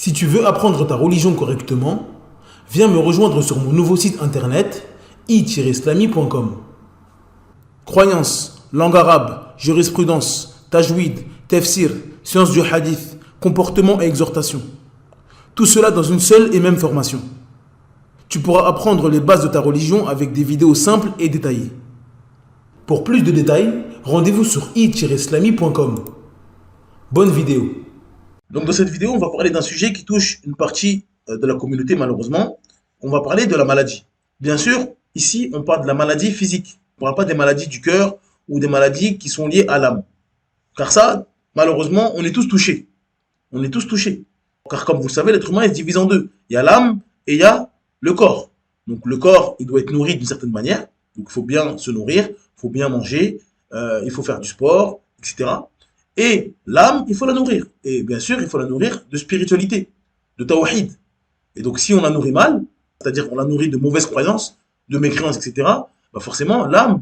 Si tu veux apprendre ta religion correctement, viens me rejoindre sur mon nouveau site internet i-islami.com. Croyances, langue arabe, jurisprudence, tajwid, tafsir, sciences du hadith, comportement et exhortation. Tout cela dans une seule et même formation. Tu pourras apprendre les bases de ta religion avec des vidéos simples et détaillées. Pour plus de détails, rendez-vous sur i-islami.com. Bonne vidéo. Donc dans cette vidéo, on va parler d'un sujet qui touche une partie de la communauté malheureusement. On va parler de la maladie. Bien sûr, ici, on parle de la maladie physique. On ne parle pas des maladies du cœur ou des maladies qui sont liées à l'âme. Car ça, malheureusement, on est tous touchés. On est tous touchés. Car comme vous le savez, l'être humain il se divise en deux. Il y a l'âme et il y a le corps. Donc le corps, il doit être nourri d'une certaine manière. Donc il faut bien se nourrir, il faut bien manger, il faut faire du sport, etc. Et l'âme, il faut la nourrir. Et bien sûr, il faut la nourrir de spiritualité, de tawhid. Et donc si on la nourrit mal, c'est-à-dire on la nourrit de mauvaises croyances, de mécréances, etc., bah forcément, l'âme,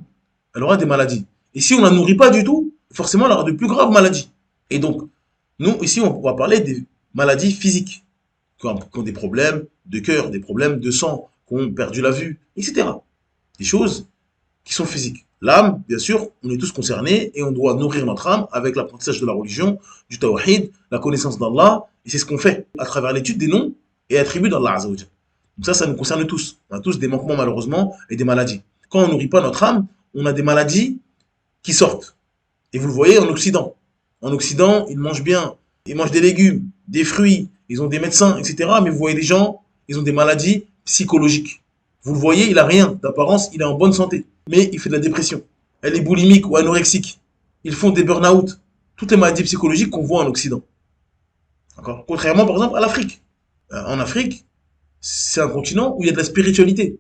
elle aura des maladies. Et si on la nourrit pas du tout, forcément, elle aura de plus graves maladies. Et donc, nous, ici, on va parler des maladies physiques, qui ont des problèmes de cœur, des problèmes de sang, qui ont perdu la vue, etc. Des choses qui sont physiques. L'âme, bien sûr, on est tous concernés et on doit nourrir notre âme avec l'apprentissage de la religion, du tawhid, la connaissance d'Allah, et c'est ce qu'on fait à travers l'étude des noms et attributs d'Allah Azza wa Jal. Donc ça nous concerne tous. On a tous des manquements malheureusement et des maladies. Quand on nourrit pas notre âme, on a des maladies qui sortent. Et vous le voyez en Occident. En Occident, ils mangent bien, ils mangent des légumes, des fruits, ils ont des médecins, etc. Mais vous voyez des gens, ils ont des maladies psychologiques. Vous le voyez, il a rien d'apparence, il est en bonne santé. Mais il fait de la dépression. Elle est boulimique ou anorexique. Ils font des burn-out. Toutes les maladies psychologiques qu'on voit en Occident. D'accord ? Contrairement, par exemple, à l'Afrique. En Afrique, c'est un continent où il y a de la spiritualité.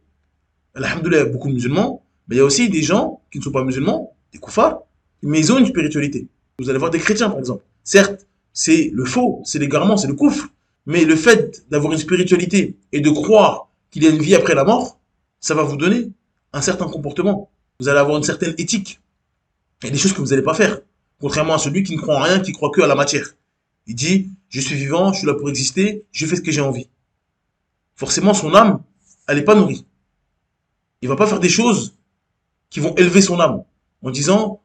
Alhamdoulilah, il y a beaucoup de musulmans, mais il y a aussi des gens qui ne sont pas musulmans, des koufars, mais ils ont une spiritualité. Vous allez voir des chrétiens, par exemple. Certes, c'est le faux, c'est l'égarement, c'est le koufr. Mais le fait d'avoir une spiritualité et de croire qu'il y a une vie après la mort, ça va vous donner un certain comportement. Vous allez avoir une certaine éthique. Il y a des choses que vous n'allez pas faire. Contrairement à celui qui ne croit en rien, qui croit que à la matière. Il dit, je suis vivant, je suis là pour exister, je fais ce que j'ai envie. Forcément, son âme, elle n'est pas nourrie. Il va pas faire des choses qui vont élever son âme. En disant,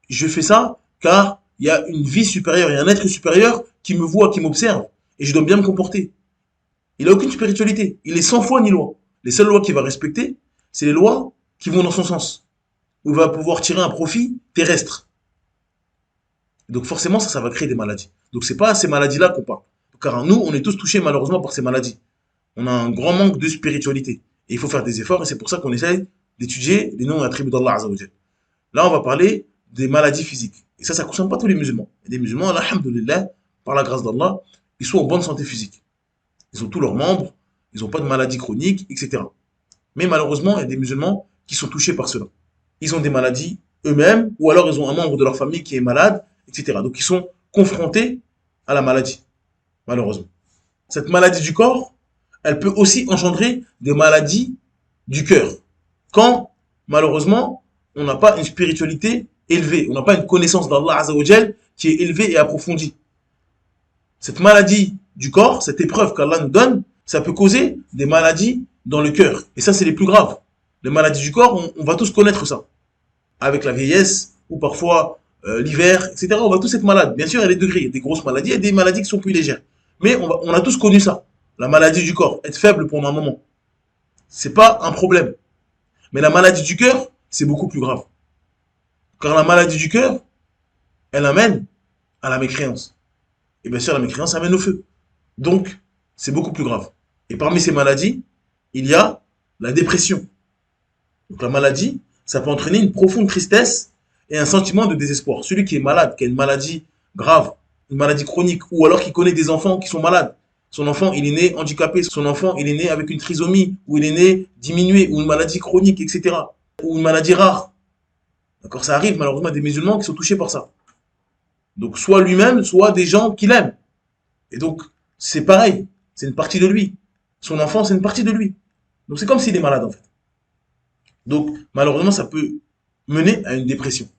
je fais ça car il y a une vie supérieure, il y a un être supérieur qui me voit, qui m'observe. Et je dois bien me comporter. Il n'a aucune spiritualité. Il est sans foi ni loi. Les seules lois qu'il va respecter, c'est les lois qui vont dans son sens. Où il va pouvoir tirer un profit terrestre. Donc forcément, ça va créer des maladies. Donc c'est pas à ces maladies-là qu'on parle. Car nous, on est tous touchés malheureusement par ces maladies. On a un grand manque de spiritualité. Et il faut faire des efforts, et c'est pour ça qu'on essaie d'étudier les noms et attributs d'Allah Azza wa Jal. Là, on va parler des maladies physiques. Et ça ne concerne pas tous les musulmans. Et les musulmans, alhamdoulilah, par la grâce d'Allah, ils sont en bonne santé physique. Ils ont tous leurs membres, ils n'ont pas de maladies chroniques, etc. Mais malheureusement, il y a des musulmans qui sont touchés par cela. Ils ont des maladies eux-mêmes, ou alors ils ont un membre de leur famille qui est malade, etc. Donc ils sont confrontés à la maladie, malheureusement. Cette maladie du corps, elle peut aussi engendrer des maladies du cœur. Quand, malheureusement, on n'a pas une spiritualité élevée, on n'a pas une connaissance d'Allah Azza wa Jal qui est élevée et approfondie. Cette maladie du corps, cette épreuve qu'Allah nous donne, ça peut causer des maladies dans le cœur. Et ça, c'est les plus graves. Les maladies du corps, on va tous connaître ça. Avec la vieillesse, ou parfois l'hiver, etc. On va tous être malades. Bien sûr, il y a des degrés, il y a des grosses maladies, il y a des maladies qui sont plus légères. Mais on a tous connu ça. La maladie du corps, être faible pendant un moment. C'est pas un problème. Mais la maladie du cœur, c'est beaucoup plus grave. Car la maladie du cœur, elle amène à la mécréance. Et bien sûr, la mécréance amène au feu. Donc, c'est beaucoup plus grave. Et parmi ces maladies, il y a la dépression. Donc la maladie, ça peut entraîner une profonde tristesse et un sentiment de désespoir. Celui qui est malade, qui a une maladie grave, une maladie chronique, ou alors qui connaît des enfants qui sont malades. Son enfant, il est né handicapé. Son enfant, il est né avec une trisomie, ou il est né diminué, ou une maladie chronique, etc. Ou une maladie rare. D'accord, ça arrive malheureusement à des musulmans qui sont touchés par ça. Donc soit lui-même, soit des gens qui l'aiment. Et donc, c'est pareil. C'est une partie de lui. Son enfant, c'est une partie de lui. Donc c'est comme s'il est malade en fait. Donc malheureusement, ça peut mener à une dépression.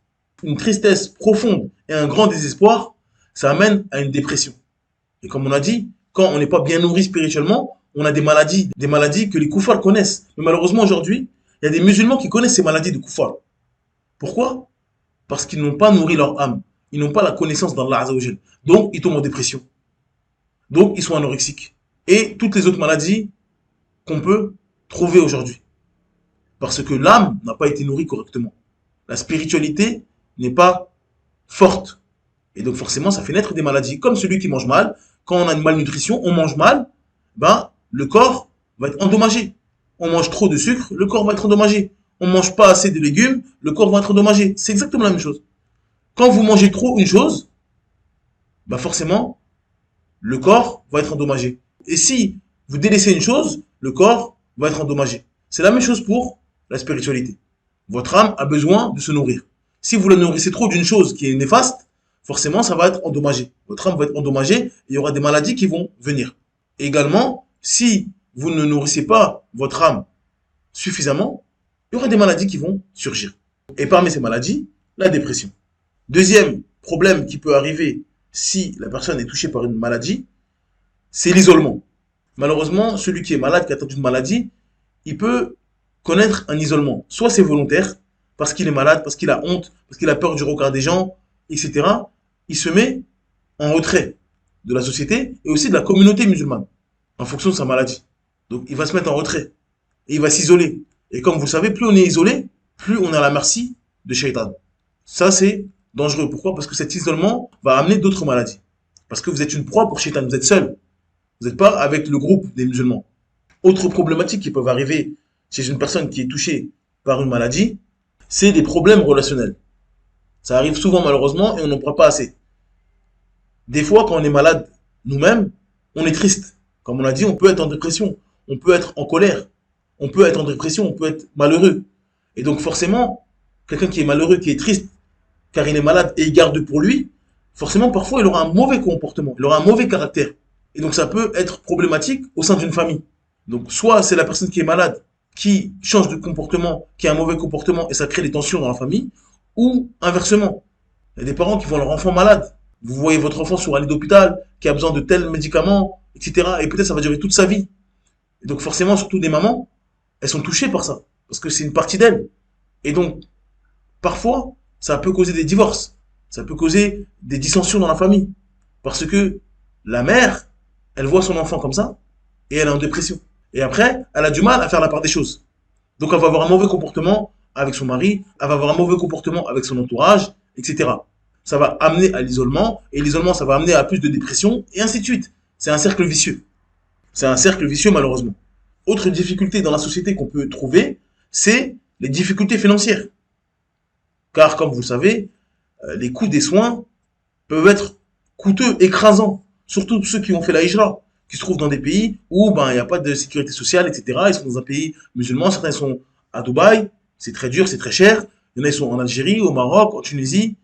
Une tristesse profonde et un grand désespoir, ça amène à une dépression. Et comme on a dit, quand on n'est pas bien nourri spirituellement, on a des maladies que les koufars connaissent. Mais malheureusement aujourd'hui, il y a des musulmans qui connaissent ces maladies de koufars. Pourquoi? Parce qu'ils n'ont pas nourri leur âme. Ils n'ont pas la connaissance d'Allah Azzawajal. Donc, ils tombent en dépression. Donc, ils sont anorexiques. Et toutes les autres maladies qu'on peut trouver aujourd'hui. Parce que l'âme n'a pas été nourrie correctement. La spiritualité n'est pas forte. Et donc, forcément, ça fait naître des maladies. Comme celui qui mange mal. Quand on a une malnutrition, on mange mal. Ben, le corps va être endommagé. On mange trop de sucre, le corps va être endommagé. On mange pas assez de légumes, le corps va être endommagé. C'est exactement la même chose. Quand vous mangez trop une chose, bah forcément, le corps va être endommagé. Et si vous délaissez une chose, le corps va être endommagé. C'est la même chose pour la spiritualité. Votre âme a besoin de se nourrir. Si vous la nourrissez trop d'une chose qui est néfaste, forcément, ça va être endommagé. Votre âme va être endommagée et il y aura des maladies qui vont venir. Et également, si vous ne nourrissez pas votre âme suffisamment, il y aura des maladies qui vont surgir. Et parmi ces maladies, la dépression. Deuxième problème qui peut arriver si la personne est touchée par une maladie, c'est l'isolement. Malheureusement, celui qui est malade, qui atteint d'une maladie, il peut connaître un isolement. Soit c'est volontaire, parce qu'il est malade, parce qu'il a honte, parce qu'il a peur du regard des gens, etc. Il se met en retrait de la société et aussi de la communauté musulmane, en fonction de sa maladie. Donc il va se mettre en retrait et il va s'isoler. Et comme vous le savez, plus on est isolé, plus on est à la merci de Shaitan. Ça, c'est dangereux. Pourquoi? Parce que cet isolement va amener d'autres maladies. Parce que vous êtes une proie pour Shaitan, vous êtes seul. Vous n'êtes pas avec le groupe des musulmans. Autre problématique qui peuvent arriver chez une personne qui est touchée par une maladie, c'est des problèmes relationnels. Ça arrive souvent malheureusement et on n'en prend pas assez. Des fois, quand on est malade nous-mêmes, on est triste. Comme on l'a dit, on peut être en dépression, on peut être en colère, on peut être en dépression, on peut être malheureux. Et donc forcément, quelqu'un qui est malheureux, qui est triste, car il est malade et il garde pour lui, forcément parfois il aura un mauvais comportement, il aura un mauvais caractère. Et donc ça peut être problématique au sein d'une famille. Donc soit c'est la personne qui est malade, qui change de comportement, qui a un mauvais comportement et ça crée des tensions dans la famille, ou inversement. Il y a des parents qui voient leur enfant malade. Vous voyez votre enfant sur un lit d'hôpital, qui a besoin de tels médicaments, etc. Et peut-être ça va durer toute sa vie. Et donc forcément, surtout des mamans, elles sont touchées par ça. Parce que c'est une partie d'elles. Et donc, parfois, ça peut causer des divorces. Ça peut causer des dissensions dans la famille. Parce que la mère, elle voit son enfant comme ça, et elle est en dépression. Et après, elle a du mal à faire la part des choses. Donc elle va avoir un mauvais comportement avec son mari, elle va avoir un mauvais comportement avec son entourage, etc. Ça va amener à l'isolement, et l'isolement, ça va amener à plus de dépression, et ainsi de suite. C'est un cercle vicieux. C'est un cercle vicieux, malheureusement. Autre difficulté dans la société qu'on peut trouver, c'est les difficultés financières. Car, comme vous le savez, les coûts des soins peuvent être coûteux, écrasants. Surtout ceux qui ont fait la hijra, qui se trouvent dans des pays où il n'y a pas de sécurité sociale, etc. Ils sont dans un pays musulman, certains sont à Dubaï, c'est très dur, c'est très cher. Il y en a, ils sont en Algérie, au Maroc, en Tunisie,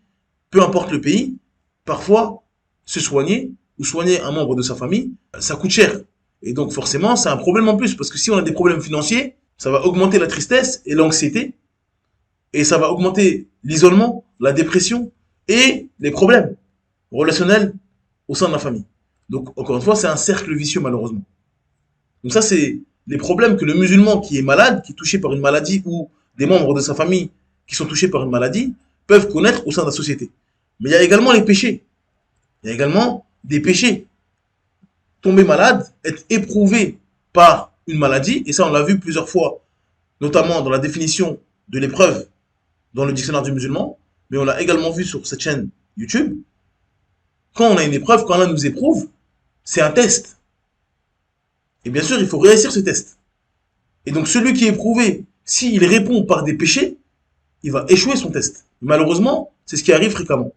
peu importe le pays. Parfois, se soigner ou soigner un membre de sa famille, ça coûte cher. Et donc forcément, c'est un problème en plus, parce que si on a des problèmes financiers, ça va augmenter la tristesse et l'anxiété, et ça va augmenter l'isolement, la dépression et les problèmes relationnels au sein de la famille. Donc encore une fois, c'est un cercle vicieux malheureusement. Donc ça, c'est les problèmes que le musulman qui est malade, qui est touché par une maladie, ou des membres de sa famille qui sont touchés par une maladie, peuvent connaître au sein de la société. Mais il y a également les péchés. Il y a également des péchés. Tomber malade, être éprouvé par une maladie, et ça on l'a vu plusieurs fois, notamment dans la définition de l'épreuve dans le dictionnaire du musulman, mais on l'a également vu sur cette chaîne YouTube. Quand on a une épreuve, quand Allah nous éprouve, c'est un test. Et bien sûr, il faut réussir ce test. Et donc celui qui est éprouvé, s'il répond par des péchés, il va échouer son test. Malheureusement, c'est ce qui arrive fréquemment.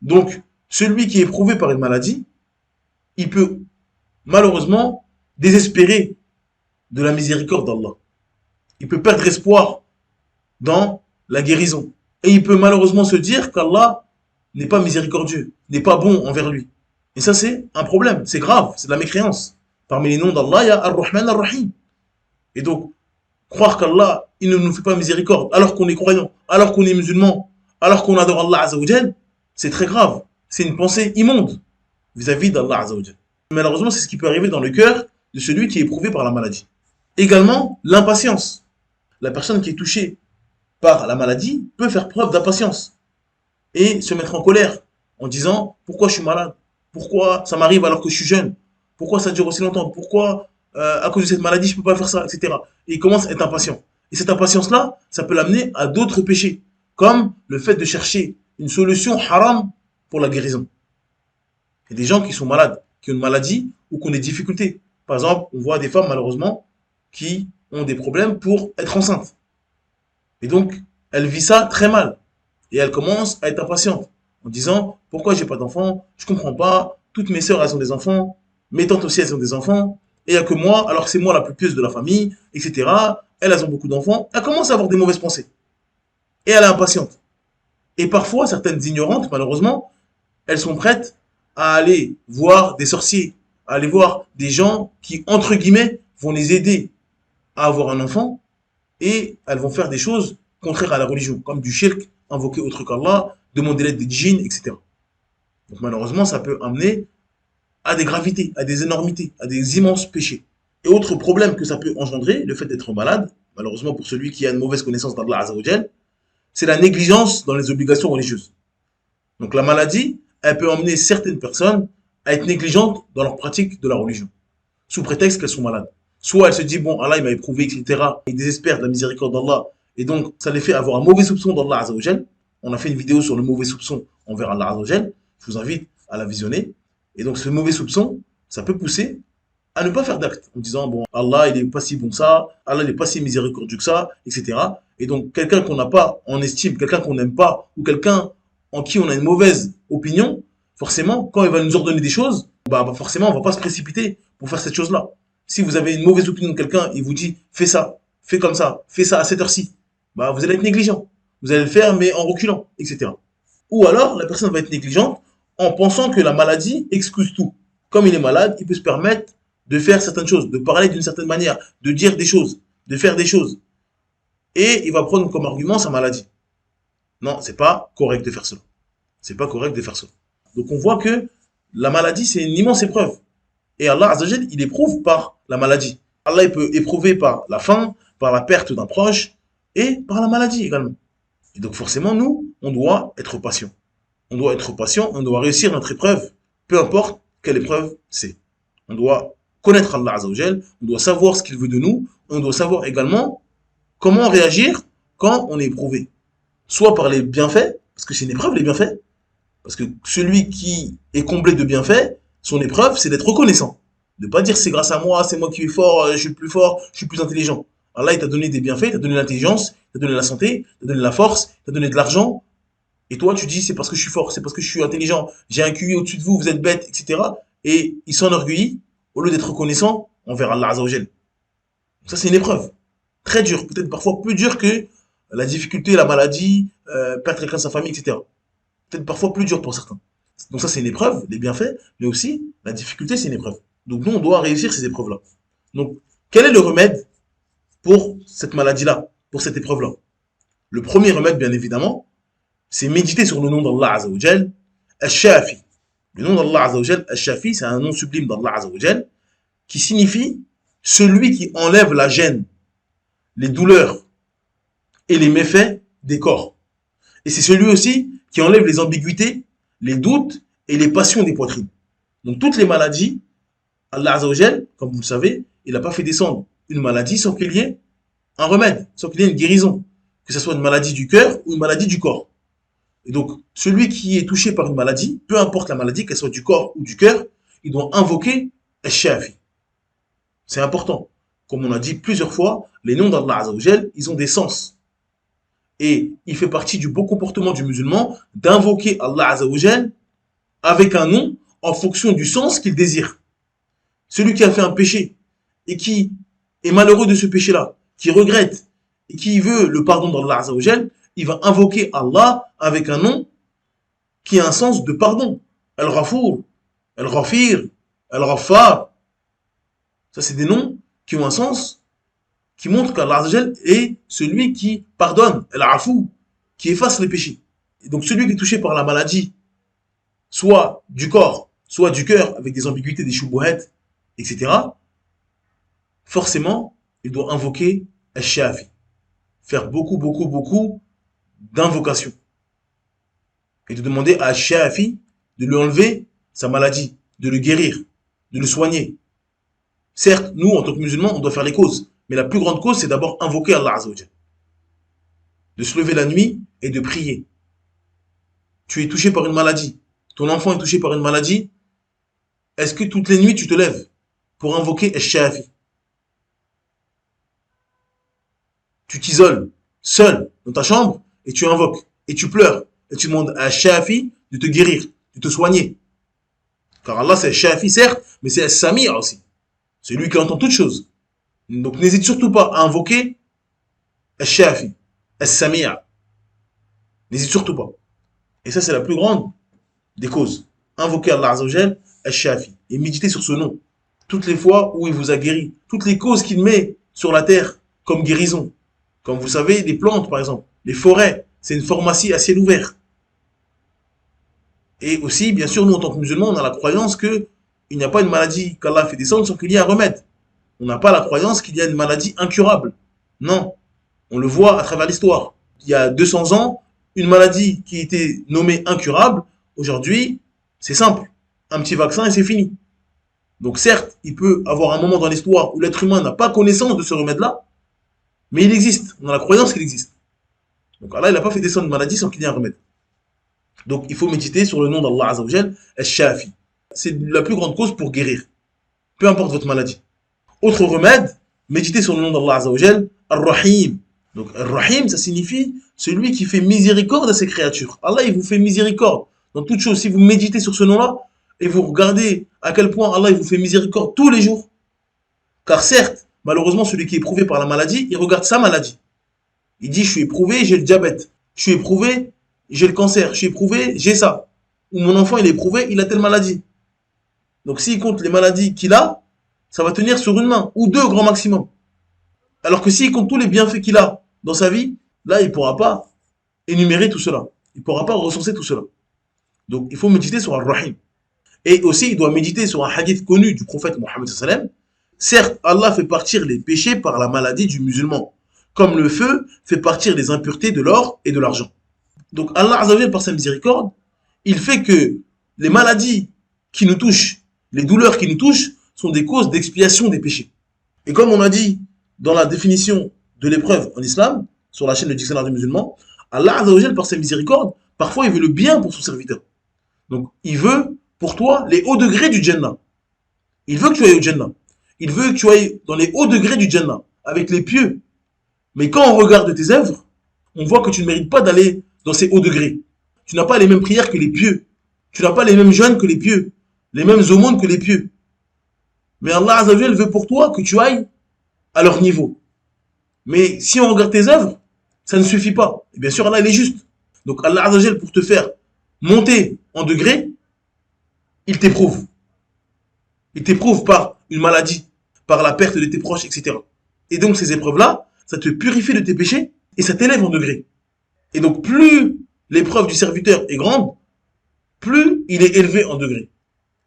Donc, celui qui est éprouvé par une maladie, il peut malheureusement désespérer de la miséricorde d'Allah. Il peut perdre espoir dans la guérison. Et il peut malheureusement se dire qu'Allah n'est pas miséricordieux, n'est pas bon envers lui. Et ça, c'est un problème, c'est grave, c'est de la mécréance. Parmi les noms d'Allah, il y a Ar-Rahman Ar-Rahim. Et donc, croire qu'Allah, il ne nous fait pas miséricorde, alors qu'on est croyant, alors qu'on est musulman, alors qu'on adore Allah Azzawajal, c'est très grave. C'est une pensée immonde vis-à-vis d'Allah Azzawajal. Malheureusement, c'est ce qui peut arriver dans le cœur de celui qui est éprouvé par la maladie. Également, l'impatience. La personne qui est touchée par la maladie peut faire preuve d'impatience et se mettre en colère en disant pourquoi je suis malade, pourquoi ça m'arrive alors que je suis jeune, pourquoi ça dure aussi longtemps, pourquoi à cause de cette maladie je ne peux pas faire ça, etc. Et il commence à être impatient. Et cette impatience-là, ça peut l'amener à d'autres péchés, comme le fait de chercher une solution haram pour la guérison. Il y a des gens qui sont malades, qui ont une maladie ou qui ont des difficultés. Par exemple, on voit des femmes malheureusement qui ont des problèmes pour être enceintes. Et donc, elle vit ça très mal. Et elle commence à être impatiente en disant pourquoi j'ai pas d'enfants, je comprends pas, toutes mes sœurs elles ont des enfants, mes tantes aussi elles ont des enfants, et il n'y a que moi, alors que c'est moi la plus pieuse de la famille, etc. Elles ont beaucoup d'enfants, elle commence à avoir des mauvaises pensées. Et elle est impatiente. Et parfois, certaines ignorantes, malheureusement, elles sont prêtes à aller voir des sorciers, à aller voir des gens qui, entre guillemets, vont les aider à avoir un enfant, et elles vont faire des choses contraires à la religion, comme du shirk, invoquer autre qu'Allah, demander l'aide des djinns, etc. Donc malheureusement, ça peut amener à des gravités, à des énormités, à des immenses péchés. Et autre problème que ça peut engendrer, le fait d'être malade, malheureusement pour celui qui a une mauvaise connaissance d'Allah Azzawajal, c'est la négligence dans les obligations religieuses. Donc la maladie, elle peut emmener certaines personnes à être négligentes dans leur pratique de la religion, sous prétexte qu'elles sont malades. Soit elle se dit, bon, Allah il m'a éprouvé, etc. Ils désespèrent de la miséricorde d'Allah, et donc ça les fait avoir un mauvais soupçon d'Allah Azzawajal. On a fait une vidéo sur le mauvais soupçon envers Allah Azzawajal, je vous invite à la visionner. Et donc ce mauvais soupçon, ça peut pousser à ne pas faire d'acte, en disant, bon, Allah il est pas si bon que ça, Allah il est pas si miséricordieux que ça, etc. Et donc quelqu'un qu'on n'a pas en estime, quelqu'un qu'on n'aime pas, ou quelqu'un en qui on a une mauvaise opinion, forcément, quand il va nous ordonner des choses, bah forcément on va pas se précipiter pour faire cette chose-là. Si vous avez une mauvaise opinion de quelqu'un, il vous dit fais ça, fais comme ça, fais ça à cette heure-ci, bah vous allez être négligent. Vous allez le faire mais en reculant, etc. Ou alors la personne va être négligente en pensant que la maladie excuse tout. Comme il est malade, il peut se permettre de faire certaines choses, de parler d'une certaine manière, de dire des choses, de faire des choses. Et il va prendre comme argument sa maladie. Non, c'est pas correct de faire cela. C'est pas correct de faire cela. Donc on voit que la maladie, c'est une immense épreuve. Et Allah Azzawajal, il éprouve par la maladie. Allah, il peut éprouver par la faim, par la perte d'un proche, et par la maladie également. Et donc forcément, nous, on doit être patient. On doit être patient, on doit réussir notre épreuve, peu importe quelle épreuve c'est. On doit connaître Allah Azzawajal, on doit savoir ce qu'il veut de nous, on doit savoir également comment réagir quand on est éprouvé. Soit par les bienfaits, parce que c'est une épreuve les bienfaits, parce que celui qui est comblé de bienfaits, son épreuve, c'est d'être reconnaissant. De ne pas dire c'est grâce à moi, c'est moi qui suis fort, je suis le plus fort, je suis plus intelligent. Allah, il t'a donné des bienfaits, il t'a donné l'intelligence, il t'a donné la santé, il t'a donné la force, il t'a donné de l'argent. Et toi, tu dis c'est parce que je suis fort, c'est parce que je suis intelligent, j'ai un QI au-dessus de vous, vous êtes bête, etc. Et il s'enorgueillit au lieu d'être reconnaissant envers Allah Azzawajal. Donc ça, c'est une épreuve. Très dure, peut-être parfois plus dure que la difficulté, la maladie, perdre quelqu'un de sa famille, etc. Peut-être parfois plus dur pour certains. Donc ça, c'est une épreuve, les bienfaits, mais aussi la difficulté, c'est une épreuve. Donc nous, on doit réussir ces épreuves-là. Donc, quel est le remède pour cette maladie-là, pour cette épreuve-là? Le premier remède, bien évidemment, c'est méditer sur le nom d'Allah Azzawajal, Al-Shafi. Le nom d'Allah Azzawajal, Al-Shafi, c'est un nom sublime d'Allah Azzawajal, qui signifie celui qui enlève la gêne, les douleurs et les méfaits des corps. Et c'est celui aussi qui enlève les ambiguïtés, les doutes et les passions des poitrines. Donc toutes les maladies, Allah Azzawajal, comme vous le savez, il n'a pas fait descendre une maladie sans qu'il y ait un remède, sans qu'il y ait une guérison. Que ce soit une maladie du cœur ou une maladie du corps. Et donc, celui qui est touché par une maladie, peu importe la maladie, qu'elle soit du corps ou du cœur, il doit invoquer Al-Shafi. C'est important. Comme on a dit plusieurs fois, les noms d'Allah Azzawajal, ils ont des sens. Et il fait partie du beau comportement du musulman d'invoquer Allah Azzawajal avec un nom en fonction du sens qu'il désire. Celui qui a fait un péché et qui est malheureux de ce péché-là, qui regrette et qui veut le pardon d'Allah Azzawajal, il va invoquer Allah avec un nom qui a un sens de pardon. Al-Ghafour, Al-Ghafir, Al-Ghaffar. Ça, c'est des noms qui ont un sens, qui montrent qu'Allah Azzawajal est celui qui pardonne, Al-Afou, qui efface les péchés. Et donc celui qui est touché par la maladie, soit du corps, soit du cœur avec des ambiguïtés, des shubuhat, etc., forcément, il doit invoquer Al-Shafi. Faire beaucoup d'invocations. Et de demander à Al-Shafi de lui enlever sa maladie, de le guérir, de le soigner. Certes, nous, en tant que musulmans, on doit faire les causes. Mais la plus grande cause, c'est d'abord invoquer Allah Azza wa Jal. De se lever la nuit et de prier. Tu es touché par une maladie. Ton enfant est touché par une maladie. Est-ce que toutes les nuits, tu te lèves pour invoquer Al-Shafi? Tu t'isoles seul dans ta chambre et tu invoques. Et tu pleures. Et tu demandes à Al-Shafi de te guérir, de te soigner. Car Allah, c'est Al-Shafi, certes, mais c'est Al-Sami' aussi. C'est lui qui entend toutes choses. Donc n'hésite surtout pas à invoquer Al-Shafi, Al-Sami'. N'hésite surtout pas. Et ça, c'est la plus grande des causes. Invoquer Allah Azza wa Jal, Al-Shafi. Et méditer sur ce nom. Toutes les fois où il vous a guéri. Toutes les causes qu'il met sur la terre comme guérison. Comme vous savez, les plantes, par exemple. Les forêts, c'est une pharmacie à ciel ouvert. Et aussi, bien sûr, nous, en tant que musulmans, on a la croyance qu'il n'y a pas une maladie qu'Allah fait descendre sans qu'il y ait un remède. On n'a pas la croyance qu'il y a une maladie incurable. Non. On le voit à travers l'histoire. Il y a 200 ans, une maladie qui était nommée incurable, aujourd'hui, c'est simple. Un petit vaccin et c'est fini. Donc certes, il peut avoir un moment dans l'histoire où l'être humain n'a pas connaissance de ce remède-là, mais il existe. On a la croyance qu'il existe. Donc Allah, il n'a pas fait descendre une maladie sans qu'il y ait un remède. Donc il faut méditer sur le nom d'Allah Azza wa Jal, Al-Shafi. C'est la plus grande cause pour guérir. Peu importe votre maladie. Autre remède, méditez sur le nom d'Allah Azza wa Jal, Ar-Rahim. Donc Ar-Rahim, ça signifie celui qui fait miséricorde à ses créatures. Allah, il vous fait miséricorde dans toute chose. Si vous méditez sur ce nom-là, et vous regardez à quel point Allah il vous fait miséricorde tous les jours. Car certes, malheureusement, celui qui est éprouvé par la maladie, il regarde sa maladie. Il dit, je suis éprouvé, j'ai le diabète. Je suis éprouvé, j'ai le cancer. Je suis éprouvé, j'ai ça. Ou mon enfant, il est éprouvé, il a telle maladie. Donc s'il compte les maladies qu'il a, ça va tenir sur une main, ou deux grand maximum. Alors que s'il compte tous les bienfaits qu'il a dans sa vie, là, il ne pourra pas énumérer tout cela. Il ne pourra pas recenser tout cela. Donc il faut méditer sur Ar-Rahim. Et aussi, il doit méditer sur un hadith connu du prophète Mohammed sallallahu alayhi wa sallam. Certes, Allah fait partir les péchés par la maladie du musulman, comme le feu fait partir les impuretés de l'or et de l'argent. Donc Allah Azza wa Jalla, par sa miséricorde, il fait que les maladies qui nous touchent, les douleurs qui nous touchent, sont des causes d'expiation des péchés. Et comme on a dit dans la définition de l'épreuve en islam, sur la chaîne du dictionnaire des musulmans, Allah Azza wa Jalla, par sa miséricorde, parfois il veut le bien pour son serviteur. Donc il veut pour toi les hauts degrés du Jannah. Il veut que tu ailles au Jannah. Il veut que tu ailles dans les hauts degrés du Jannah, avec les pieux. Mais quand on regarde tes œuvres, on voit que tu ne mérites pas d'aller dans ces hauts degrés. Tu n'as pas les mêmes prières que les pieux. Tu n'as pas les mêmes jeûnes que les pieux. Les mêmes aumônes que les pieux. Mais Allah Azza wa Jalla veut pour toi que tu ailles à leur niveau. Mais si on regarde tes œuvres, ça ne suffit pas. Et bien sûr, Allah, il est juste. Donc Allah Azza wa Jalla, pour te faire monter en degré, il t'éprouve. Il t'éprouve par une maladie, par la perte de tes proches, etc. Et donc ces épreuves-là, ça te purifie de tes péchés et ça t'élève en degré. Et donc plus l'épreuve du serviteur est grande, plus il est élevé en degré.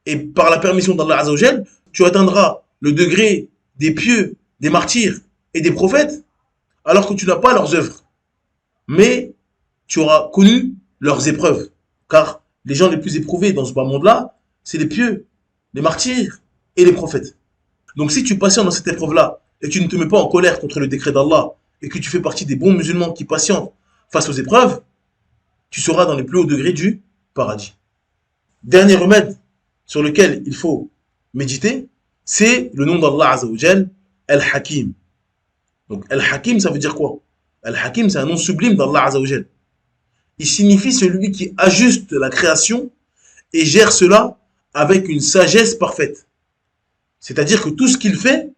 Et par la permission d'Allah Azza wa Jal, tu atteindras le degré des pieux, des martyrs et des prophètes, alors que tu n'as pas leurs œuvres. Mais tu auras connu leurs épreuves. Car les gens les plus éprouvés dans ce bas monde-là, c'est les pieux, les martyrs et les prophètes. Donc si tu patientes dans cette épreuve-là et tu ne te mets pas en colère contre le décret d'Allah et que tu fais partie des bons musulmans qui patientent face aux épreuves, tu seras dans les plus hauts degrés du paradis. Dernier remède sur lequel il faut méditer, c'est le nom d'Allah Azza wa Jal, Al-Hakim. Donc Al-Hakim, ça veut dire quoi? Al-Hakim, c'est un nom sublime d'Allah Azza wa Jal. Il signifie celui qui ajuste la création et gère cela avec une sagesse parfaite. C'est-à-dire que tout ce qu'il fait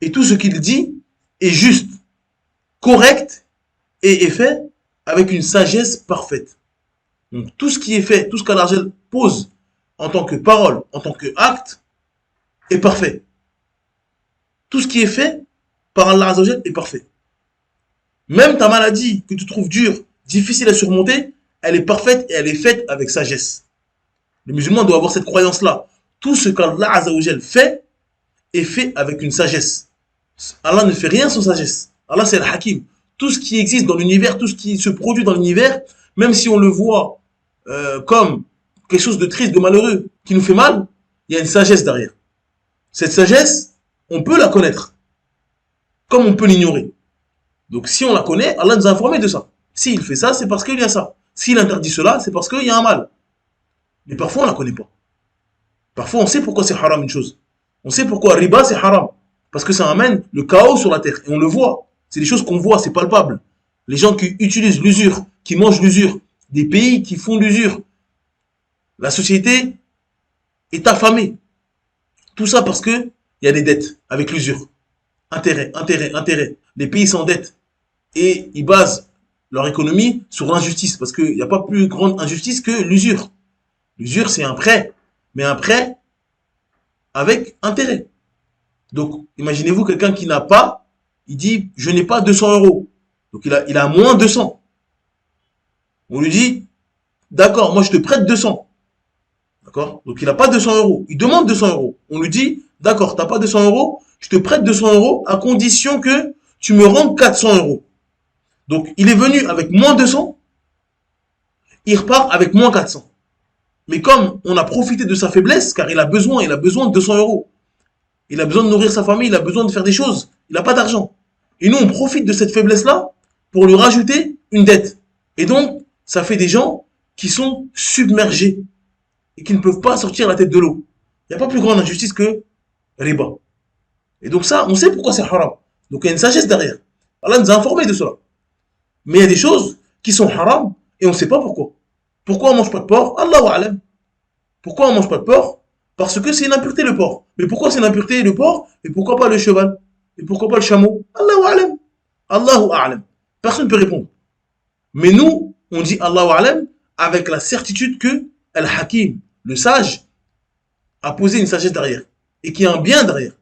et tout ce qu'il dit est juste, correct et est fait avec une sagesse parfaite. Donc tout ce qui est fait, tout ce qu'Allah pose en tant que parole, en tant qu'acte, est parfait. Tout ce qui est fait par Allah Azza wa Jal est parfait. Même ta maladie que tu trouves dure, difficile à surmonter, elle est parfaite et elle est faite avec sagesse. Le musulman doit avoir cette croyance-là. Tout ce qu'Allah Azzawajal fait est fait avec une sagesse. Allah ne fait rien sans sagesse. Allah, c'est le Hakim. Tout ce qui existe dans l'univers, tout ce qui se produit dans l'univers, même si on le voit comme quelque chose de triste, de malheureux, qui nous fait mal, il y a une sagesse derrière. Cette sagesse, on peut la connaître, comme on peut l'ignorer. Donc si on la connaît, Allah nous a informé de ça. S'il fait ça, c'est parce qu'il y a ça. S'il interdit cela, c'est parce qu'il y a un mal. Mais parfois, on ne la connaît pas. Parfois, on sait pourquoi c'est haram une chose. On sait pourquoi riba, c'est haram. Parce que ça amène le chaos sur la terre. Et on le voit. C'est des choses qu'on voit, c'est palpable. Les gens qui utilisent l'usure, qui mangent l'usure, des pays qui font l'usure. La société est affamée. Tout ça parce que il y a des dettes avec l'usure. Intérêt, intérêt, intérêt. Les pays s'endettent et ils basent leur économie sur l'injustice. Parce qu'il n'y a pas plus grande injustice que l'usure. L'usure, c'est un prêt. Mais un prêt avec intérêt. Donc, imaginez-vous quelqu'un qui n'a pas, il dit, je n'ai pas 200 euros. Donc, il a moins 200. On lui dit, d'accord, moi je te prête 200. D'accord? Donc, il n'a pas 200 euros. Il demande 200 euros. On lui dit, d'accord, tu n'as pas 200 euros, je te prête 200 euros à condition que tu me rendes 400 euros. Donc, il est venu avec moins 200, il repart avec moins 400. Mais comme on a profité de sa faiblesse, car il a besoin de 200 euros. Il a besoin de nourrir sa famille, il a besoin de faire des choses. Il n'a pas d'argent. Et nous, on profite de cette faiblesse-là pour lui rajouter une dette. Et donc, ça fait des gens qui sont submergés et qui ne peuvent pas sortir la tête de l'eau. Il n'y a pas plus grande injustice que riba. Et donc ça, on sait pourquoi c'est haram. Donc il y a une sagesse derrière. Allah nous a informés de cela. Mais il y a des choses qui sont haram et on ne sait pas pourquoi. Pourquoi on ne mange pas de porc? Allahu a'lam. Pourquoi on ne mange pas de porc? Parce que c'est une impureté le porc. Mais pourquoi c'est une impureté le porc? Et pourquoi pas le cheval? Et pourquoi pas le chameau? Allahu a'lam. Allahu a'lam. Personne ne peut répondre. Mais nous, on dit Allahu a'lam avec la certitude que Al-Hakim, le sage, a posé une sagesse derrière. Et qu'il y a un bien derrière.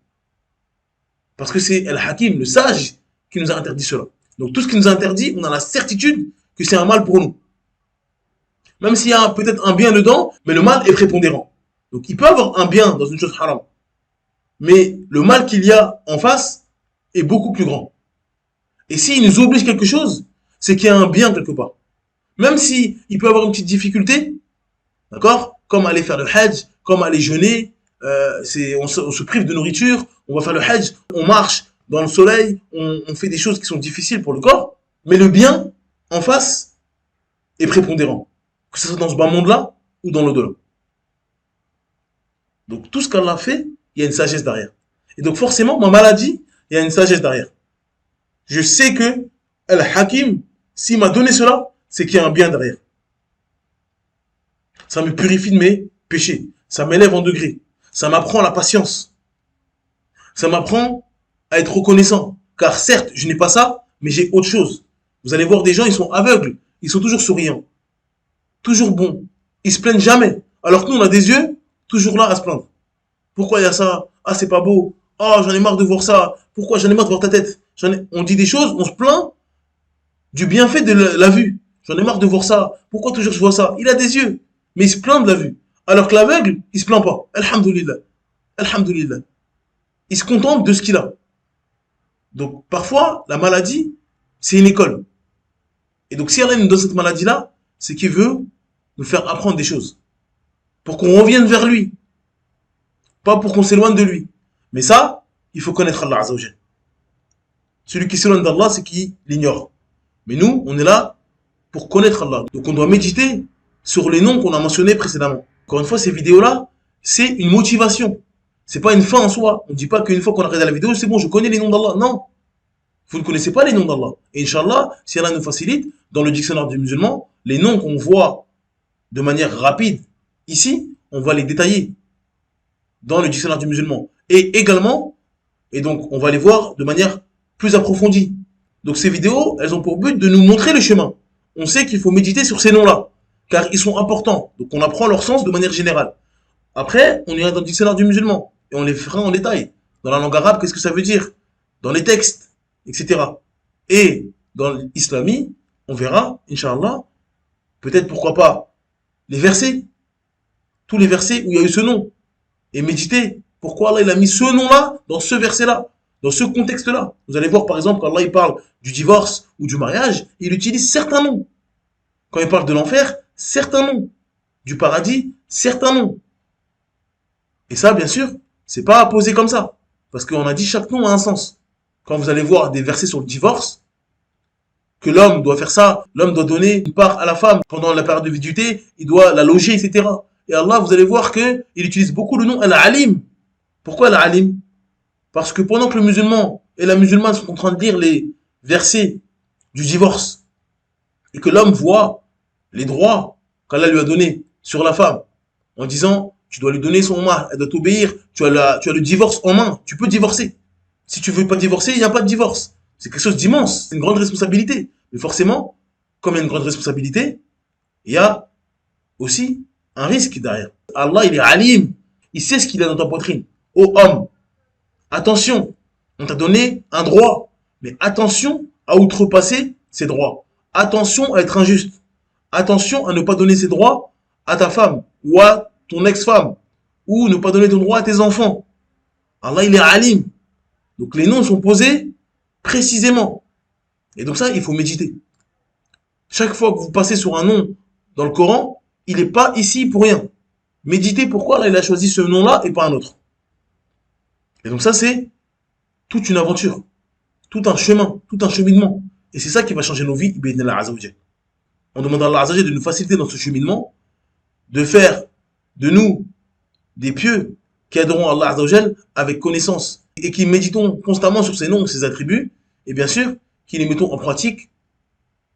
Parce que c'est Al-Hakim, le sage, qui nous a interdit cela. Donc tout ce qui nous a interdit, on a la certitude que c'est un mal pour nous. Même s'il y a peut-être un bien dedans, mais le mal est prépondérant. Donc il peut y avoir un bien dans une chose haram. Mais le mal qu'il y a en face est beaucoup plus grand. Et s'il nous oblige quelque chose, c'est qu'il y a un bien quelque part. Même s'il peut y avoir une petite difficulté, d'accord? Comme aller faire le hajj, comme aller jeûner, on se prive de nourriture, on va faire le hajj, on marche dans le soleil, on fait des choses qui sont difficiles pour le corps, mais le bien en face est prépondérant. Que ce soit dans ce bas monde-là ou dans l'au-delà. Donc tout ce qu'Allah fait, il y a une sagesse derrière. Et donc forcément, ma maladie, il y a une sagesse derrière. Je sais que Al-Hakim, s'il m'a donné cela, c'est qu'il y a un bien derrière. Ça me purifie de mes péchés. Ça m'élève en degré. Ça m'apprend la patience. Ça m'apprend à être reconnaissant. Car certes, je n'ai pas ça, mais j'ai autre chose. Vous allez voir des gens, ils sont aveugles. Ils sont toujours souriants. Toujours bons. Ils se plaignent jamais. Alors que nous, on a des yeux toujours là à se plaindre. Pourquoi il y a ça? Ah, c'est pas beau. Ah, j'en ai marre de voir ça. Pourquoi? J'en ai marre de voir ta tête. On dit des choses, on se plaint du bienfait de la vue. J'en ai marre de voir ça. Pourquoi toujours je vois ça? Il a des yeux, mais il se plaint de la vue. Alors que l'aveugle, il se plaint pas. Alhamdulillah. Alhamdulillah. Il se contente de ce qu'il a. Donc, parfois, la maladie, c'est une école. Et donc, si Allah nous donne cette maladie-là, c'est qu'il veut nous faire apprendre des choses. Pour qu'on revienne vers lui. Pas pour qu'on s'éloigne de lui. Mais ça, il faut connaître Allah Azza wa Jal. Celui qui s'éloigne d'Allah, c'est qui l'ignore. Mais nous, on est là pour connaître Allah. Donc on doit méditer sur les noms qu'on a mentionnés précédemment. Encore une fois, ces vidéos-là, c'est une motivation. C'est pas une fin en soi. On ne dit pas qu'une fois qu'on a regardé la vidéo, c'est bon, je connais les noms d'Allah. Non. Vous ne connaissez pas les noms d'Allah. Et Inch'Allah, si Allah nous facilite, dans le dictionnaire du musulman, les noms qu'on voit de manière rapide ici, on va les détailler dans le dictionnaire du musulman. Et également, et donc on va les voir de manière plus approfondie. Donc ces vidéos, elles ont pour but de nous montrer le chemin. On sait qu'il faut méditer sur ces noms-là, car ils sont importants. Donc on apprend leur sens de manière générale. Après, on ira dans le dictionnaire du musulman, et on les fera en détail. Dans la langue arabe, qu'est-ce que ça veut dire? Dans les textes, etc. Et dans l'islami, on verra, Inch'Allah, peut-être pourquoi pas, les versets. tous les versets où il y a eu ce nom. Et méditez pourquoi Allah il a mis ce nom-là dans ce verset-là, dans ce contexte-là. Vous allez voir par exemple quand Allah il parle du divorce ou du mariage, il utilise certains noms. Quand il parle de l'enfer, certains noms. Du paradis, certains noms. Et ça, bien sûr, c'est pas à poser comme ça. Parce qu'on a dit chaque nom a un sens. Quand vous allez voir des versets sur le divorce, que l'homme doit faire ça, l'homme doit donner une part à la femme pendant la période de viduité, il doit la loger, etc. Et Allah, vous allez voir que il utilise beaucoup le nom Al-Alim. Pourquoi Al-Alim? Parce que pendant que le musulman et la musulmane sont en train de lire les versets du divorce, et que l'homme voit les droits qu'Allah lui a donnés sur la femme, en disant, tu dois lui donner son mari, elle doit t'obéir, tu as le divorce en main, tu peux divorcer. Si tu veux pas divorcer, il n'y a pas de divorce. C'est quelque chose d'immense, c'est une grande responsabilité. Mais forcément, comme il y a une grande responsabilité, il y a aussi un risque derrière. Allah, il est alim, il sait ce qu'il a dans ta poitrine. Ô homme, attention, on t'a donné un droit, mais attention à outrepasser ses droits. Attention à être injuste. Attention à ne pas donner ses droits à ta femme ou à ton ex-femme ou ne pas donner ton droit à tes enfants. Allah, il est alim. Donc les noms sont posés précisément. Et donc ça, il faut méditer. Chaque fois que vous passez sur un nom dans le Coran, il n'est pas ici pour rien. Méditez pourquoi Allah il a choisi ce nom-là et pas un autre. Et donc ça, c'est toute une aventure, tout un chemin, tout un cheminement. Et c'est ça qui va changer nos vies, bi'idhnillah azza wa jal. On demande à Allah azza wa jal de nous faciliter dans ce cheminement, de faire de nous des pieux qui aideront Allah azza wa jal avec connaissance et qui méditons constamment sur ses noms, ses attributs, et bien sûr, qui les mettons en pratique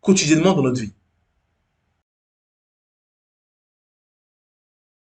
quotidiennement dans notre vie.